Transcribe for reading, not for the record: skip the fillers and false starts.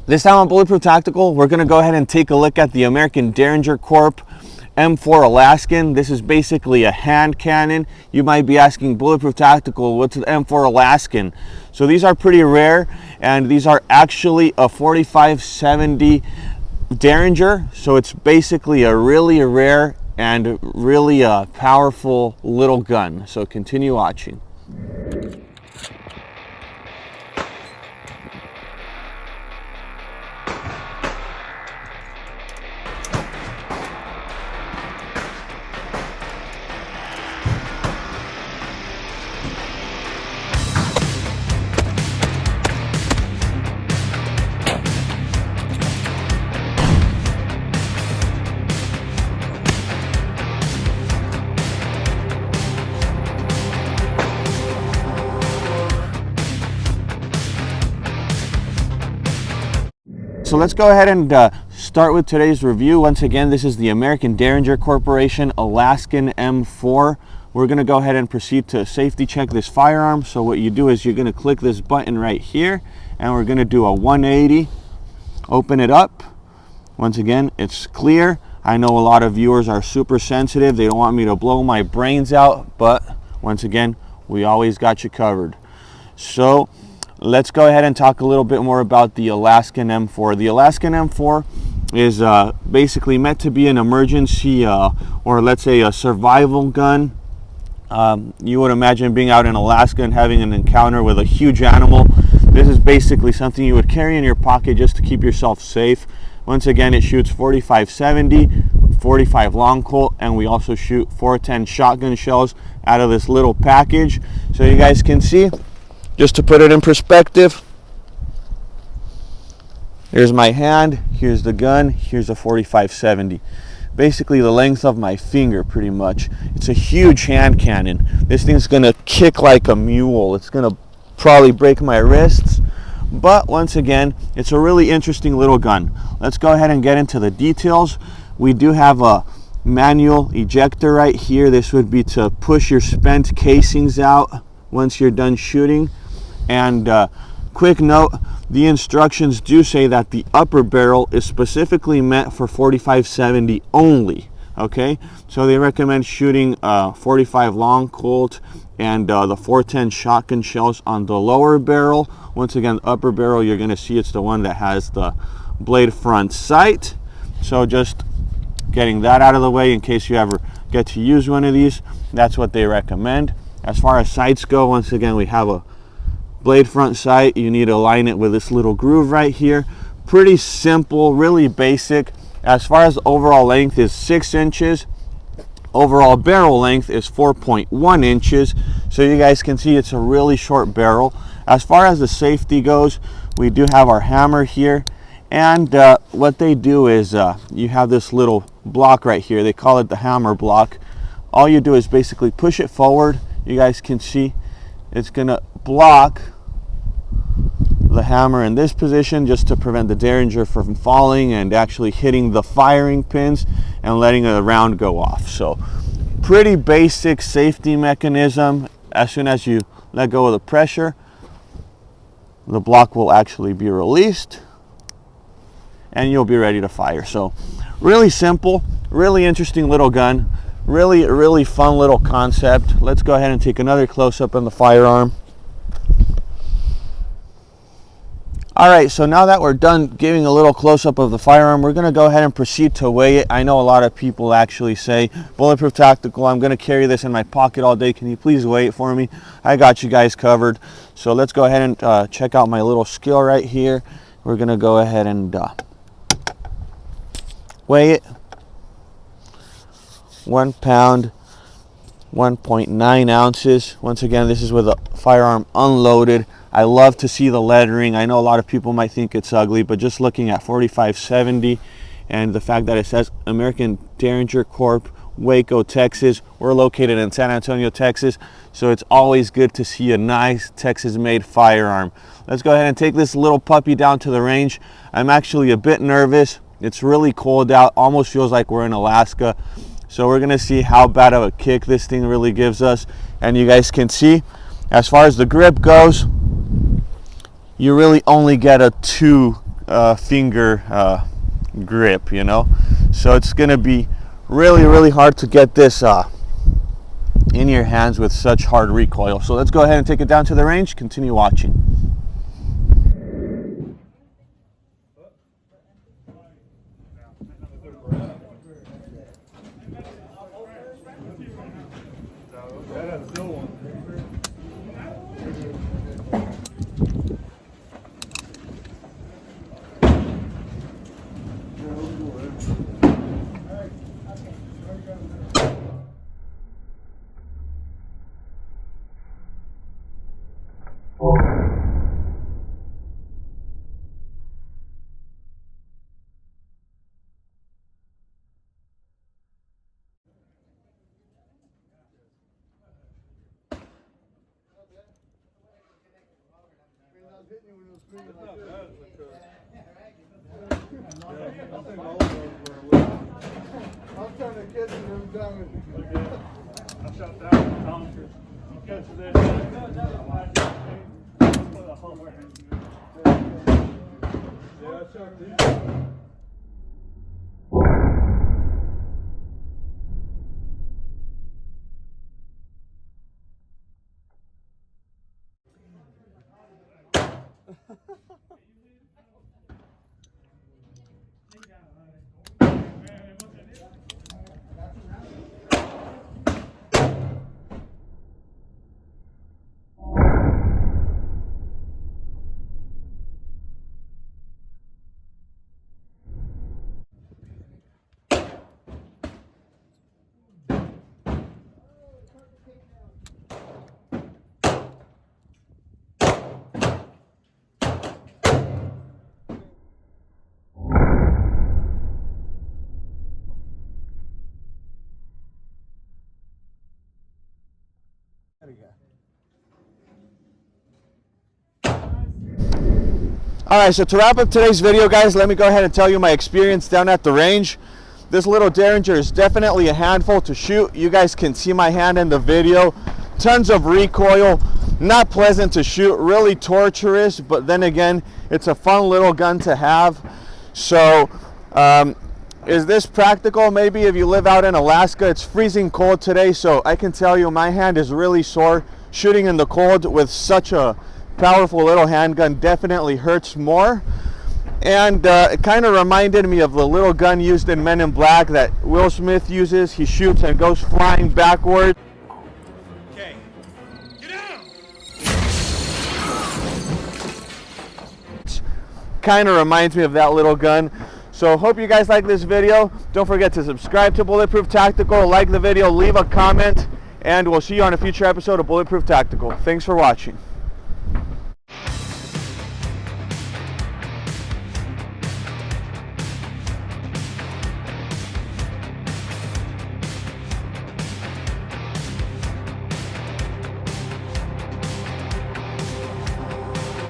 This time on Bulletproof Tactical, we're going to go ahead and take a look at the American Deringer Corp M4 Alaskan. This is basically a hand cannon. You might be asking, Bulletproof Tactical, what's an M4 Alaskan? So these are pretty rare, and these are actually a 4570 Deringer. So it's basically a really rare and really powerful little gun. So continue watching. So let's go ahead and start with today's review. Once again, this is the American Deringer Corporation Alaskan M4. We're going to go ahead and proceed to safety check this firearm. So what you do is you're going to click this button right here, and we're going to do a 180. Open it up. Once again, it's clear. I know a lot of viewers are super sensitive. They don't want me to blow my brains out, but once again, we always got you covered. So let's go ahead and talk a little bit more about the Alaskan M4. The Alaskan M4 is basically meant to be an emergency or let's say a survival gun. You would imagine being out in Alaska and having an encounter with a huge animal. This is basically something you would carry in your pocket just to keep yourself safe. Once again, it shoots 4570, 45 long Colt, and we also shoot 410 shotgun shells out of this little package. So you guys can see, just to put it in perspective, here's my hand, here's the gun, here's a 4570. Basically the length of my finger, pretty much. It's a huge hand cannon. This thing's gonna kick like a mule. It's gonna probably break my wrists, but once again, it's a really interesting little gun. Let's go ahead and get into the details. We do have a manual ejector right here. This would be to push your spent casings out once you're done shooting. And quick note, the instructions do say that the upper barrel is specifically meant for 4570 only. Okay, so they recommend shooting 45 long Colt and the 410 shotgun shells on the lower barrel. Once again, the upper barrel, you're going to see it's the one that has the blade front sight. So just getting that out of the way in case you ever get to use one of these, that's what they recommend. As far as sights go, once again, we have a blade front sight. You need to align it with this little groove right here. Pretty simple, really basic. As far as overall length is 6 inches. Overall barrel length is 4.1 inches. So you guys can see it's a really short barrel. As far as the safety goes, we do have our hammer here. And what they do is you have this little block right here. They call it the hammer block. All you do is basically push it forward. You guys can see it's gonna block the hammer in this position just to prevent the Deringer from falling and actually hitting the firing pins and letting a round go off. So pretty basic safety mechanism. As soon as you let go of the pressure, the block will actually be released and you'll be ready to fire. So really simple, really interesting little gun. Really fun little concept. Let's go ahead and take another close-up on the firearm. All right, so now that we're done giving a little close-up of the firearm, we're going to go ahead and proceed to weigh it. I know a lot of people actually say, Bulletproof Tactical, I'm going to carry this in my pocket all day. Can you please weigh it for me? I got you guys covered. So let's go ahead and check out my little scale right here. We're going to go ahead and weigh it. 1 pound, 1.9 ounces. Once again, this is with a firearm unloaded. I love to see the lettering. I know a lot of people might think it's ugly, but just looking at 4570 and the fact that it says American Deringer Corp, Waco, Texas. We're located in San Antonio, Texas, so it's always good to see a nice Texas-made firearm. Let's go ahead and take this little puppy down to the range. I'm actually a bit nervous. It's really cold out, almost feels like we're in Alaska. So we're gonna see how bad of a kick this thing really gives us. And you guys can see, as far as the grip goes, you really only get a 2 finger grip, you know. So it's going to be really hard to get this in your hands with such hard recoil. So let's go ahead and take it down to the range. Continue watching. I'm trying to catch it every time. I shot that one, Tom. I'll catch this. Yeah, I shot these. Alright, so to wrap up today's video, guys, let me go ahead and tell you my experience down at the range. This little Deringer is definitely a handful to shoot. You guys can see my hand in the video. Tons of recoil, not pleasant to shoot, really torturous, but then again, it's a fun little gun to have. So, is this practical? Maybe if you live out in Alaska. It's freezing cold today, so I can tell you my hand is really sore. Shooting in the cold with such a powerful little handgun definitely hurts more. And it kind of reminded me of the little gun used in Men in Black that Will Smith uses. He shoots and goes flying backward. Okay, get down! Kind of reminds me of that little gun. So hope you guys like this video. Don't forget to subscribe to Bulletproof Tactical, like the video, leave a comment, and we'll see you on a future episode of Bulletproof Tactical. Thanks for watching.